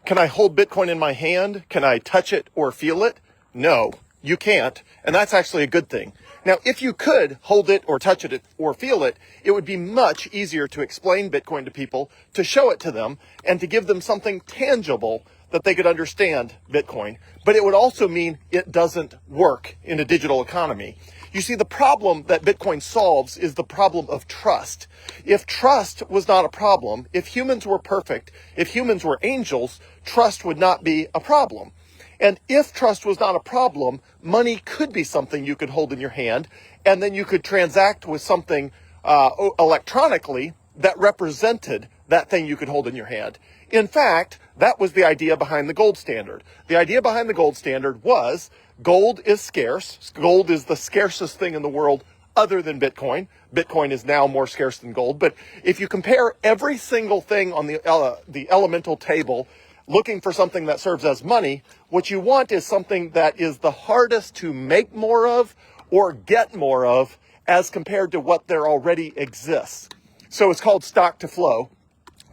Can I hold Bitcoin in my hand? Can I touch it or feel it? No, you can't. And that's actually a good thing. Now, if you could hold it or touch it or feel it, it would be much easier to explain Bitcoin to people, to show it to them, and to give them something tangible that they could understand Bitcoin. But it would also mean it doesn't work in a digital economy. You see, the problem that Bitcoin solves is the problem of trust. If trust was not a problem, if humans were perfect, if humans were angels, trust would not be a problem. And if trust was not a problem, money could be something you could hold in your hand, and then you could transact with something electronically that represented that thing you could hold in your hand. In fact, that was the idea behind the gold standard. The idea behind the gold standard was gold is scarce. Gold is the scarcest thing in the world other than Bitcoin. Bitcoin is now more scarce than gold. But if you compare every single thing on the elemental table looking for something that serves as money, what you want is something that is the hardest to make more of or get more of as compared to what there already exists. So it's called stock to flow.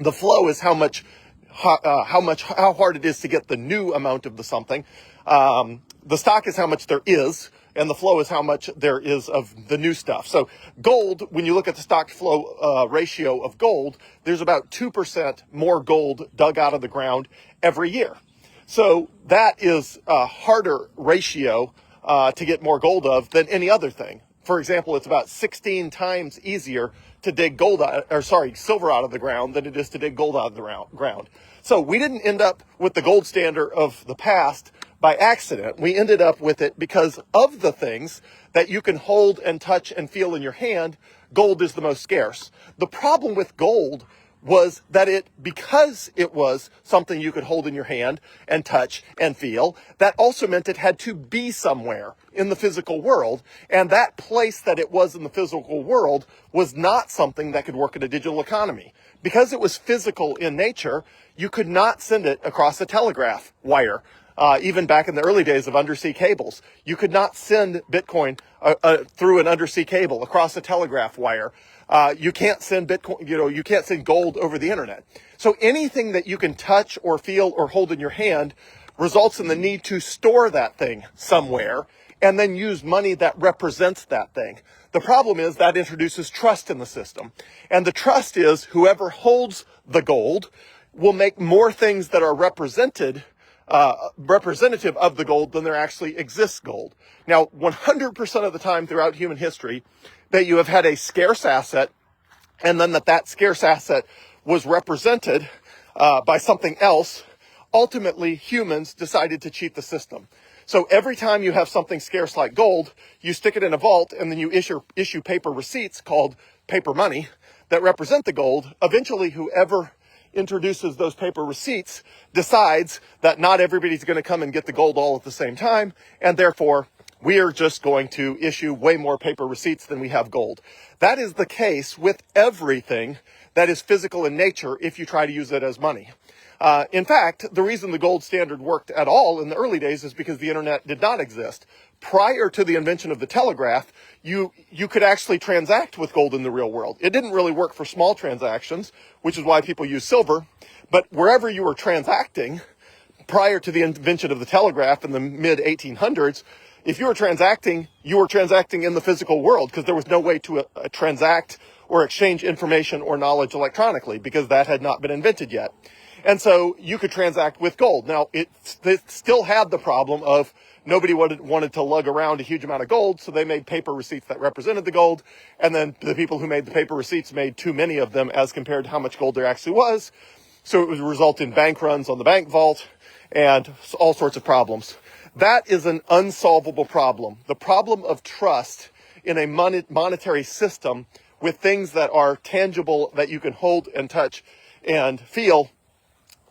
The flow is how hard it is to get the new amount of the something. The stock is how much there is, and the flow is how much there is of the new stuff. So gold, when you look at the stock to flow ratio of gold, there's about 2% more gold dug out of the ground every year. So that is a harder ratio to get more gold of than any other thing. For example, it's about 16 times easier to dig silver out of the ground than it is to dig gold out of the ground. So we didn't end up with the gold standard of the past by accident. We ended up with it because of the things that you can hold and touch and feel in your hand. Gold is the most scarce. The problem with gold was that because it was something you could hold in your hand and touch and feel, that also meant it had to be somewhere in the physical world. And that place that it was in the physical world was not something that could work in a digital economy. Because it was physical in nature, you could not send it across a telegraph wire. Even back in the early days of undersea cables, you could not send Bitcoin through an undersea cable across a telegraph wire. You can't send Bitcoin, you can't send gold over the internet. So anything that you can touch or feel or hold in your hand results in the need to store that thing somewhere and then use money that represents that thing. The problem is that introduces trust in the system. And the trust is whoever holds the gold will make more things that are representative of the gold than there actually exists gold. Now, 100% of the time throughout human history that you have had a scarce asset and then that scarce asset was represented by something else, ultimately humans decided to cheat the system. So every time you have something scarce like gold, you stick it in a vault and then you issue paper receipts called paper money that represent the gold. Eventually, whoever introduces those paper receipts decides that not everybody's going to come and get the gold all at the same time, and therefore we are just going to issue way more paper receipts than we have gold. That is the case with everything that is physical in nature if you try to use it as money. In fact, the reason the gold standard worked at all in the early days is because the internet did not exist. Prior to the invention of the telegraph, you could actually transact with gold in the real world. It didn't really work for small transactions, which is why people use silver. But wherever you were transacting, prior to the invention of the telegraph in the mid-1800s, if you were transacting in the physical world because there was no way to transact or exchange information or knowledge electronically because that had not been invented yet. And so you could transact with gold. Now, it still had the problem of nobody wanted to lug around a huge amount of gold, so they made paper receipts that represented the gold, and then the people who made the paper receipts made too many of them as compared to how much gold there actually was. So it would result in bank runs on the bank vault and all sorts of problems. That is an unsolvable problem. The problem of trust in a monetary system with things that are tangible that you can hold and touch and feel,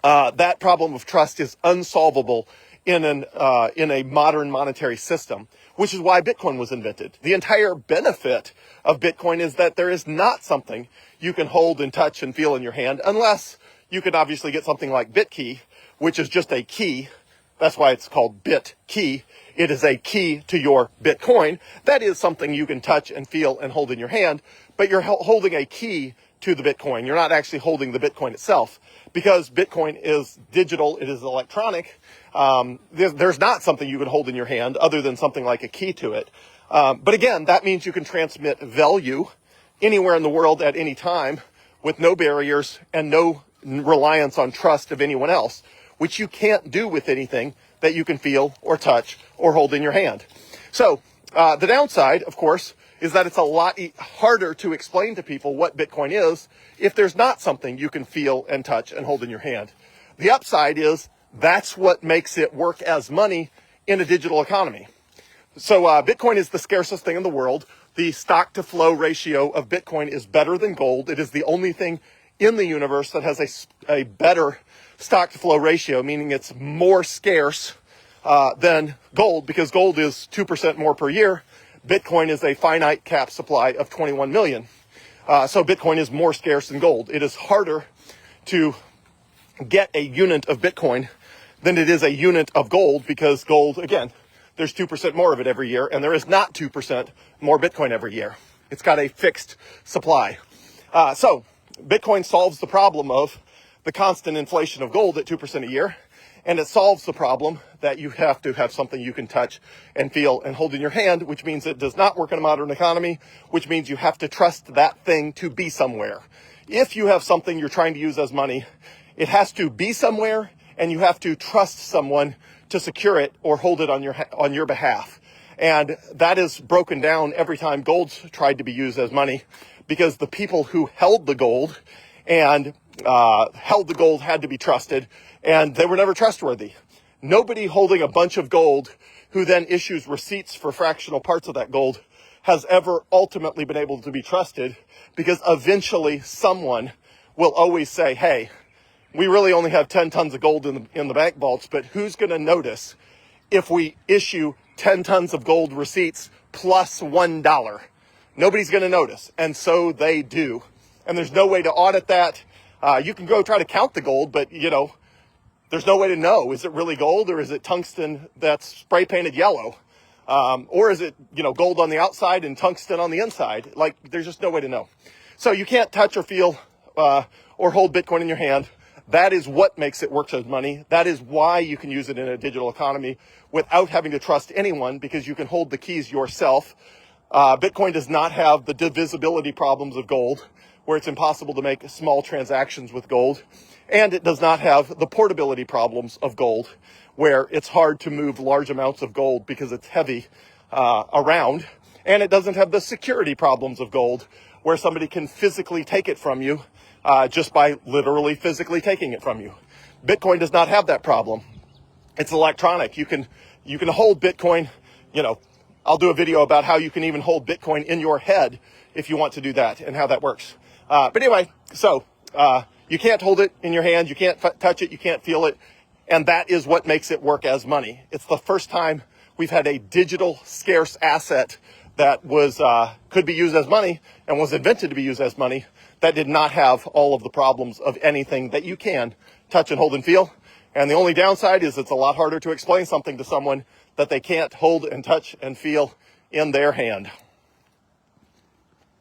that problem of trust is unsolvable in a modern monetary system, which is why Bitcoin was invented. The entire benefit of Bitcoin is that there is not something you can hold and touch and feel in your hand, unless you can obviously get something like BitKey, which is just a key. That's why it's called BitKey. It is a key to your Bitcoin. That is something you can touch and feel and hold in your hand, but you're holding a key to the Bitcoin. You're not actually holding the Bitcoin itself, because Bitcoin is digital, it is electronic. There's not something you can hold in your hand other than something like a key to it. But again, that means you can transmit value anywhere in the world at any time with no barriers and no reliance on trust of anyone else, which you can't do with anything that you can feel or touch or hold in your hand. So the downside, of course, is that it's a lot harder to explain to people what Bitcoin is if there's not something you can feel and touch and hold in your hand. The upside is that's what makes it work as money in a digital economy. So Bitcoin is the scarcest thing in the world. The stock to flow ratio of Bitcoin is better than gold. It is the only thing in the universe that has a better stock to flow ratio, meaning it's more scarce than gold, because gold is 2% more per year. Bitcoin is a finite cap supply of 21 million. So Bitcoin is more scarce than gold. It is harder to get a unit of Bitcoin than it is a unit of gold, because gold, again, there's 2% more of it every year, and there is not 2% more Bitcoin every year. It's got a fixed supply. So Bitcoin solves the problem of the constant inflation of gold at 2% a year, and it solves the problem that you have to have something you can touch and feel and hold in your hand, which means it does not work in a modern economy, which means you have to trust that thing to be somewhere. If you have something you're trying to use as money, it has to be somewhere, and you have to trust someone to secure it or hold it on your behalf. And that is broken down every time gold's tried to be used as money, because the people who held the gold had to be trusted, and they were never trustworthy. Nobody holding a bunch of gold who then issues receipts for fractional parts of that gold has ever ultimately been able to be trusted, because eventually someone will always say, hey, we really only have 10 tons of gold in the bank vaults, but who's going to notice if we issue 10 tons of gold receipts plus $1? Nobody's going to notice, and so they do. And there's no way to audit that. You can go try to count the gold, but, there's no way to know. Is it really gold, or is it tungsten that's spray painted yellow? Or is it, gold on the outside and tungsten on the inside? There's just no way to know. So you can't touch or feel or hold Bitcoin in your hand. That is what makes it work as money. That is why you can use it in a digital economy without having to trust anyone, because you can hold the keys yourself. Bitcoin does not have the divisibility problems of gold, where it's impossible to make small transactions with gold. And it does not have the portability problems of gold, where it's hard to move large amounts of gold because it's heavy around. And it doesn't have the security problems of gold, where somebody can physically take it from you just by literally physically taking it from you. Bitcoin does not have that problem. It's electronic. You can hold Bitcoin. I'll do a video about how you can even hold Bitcoin in your head if you want to do that, and how that works. But anyway, so you can't hold it in your hand, you can't touch it, you can't feel it, and that is what makes it work as money. It's the first time we've had a digital scarce asset that was could be used as money and was invented to be used as money, that did not have all of the problems of anything that you can touch and hold and feel. And the only downside is it's a lot harder to explain something to someone that they can't hold and touch and feel in their hand.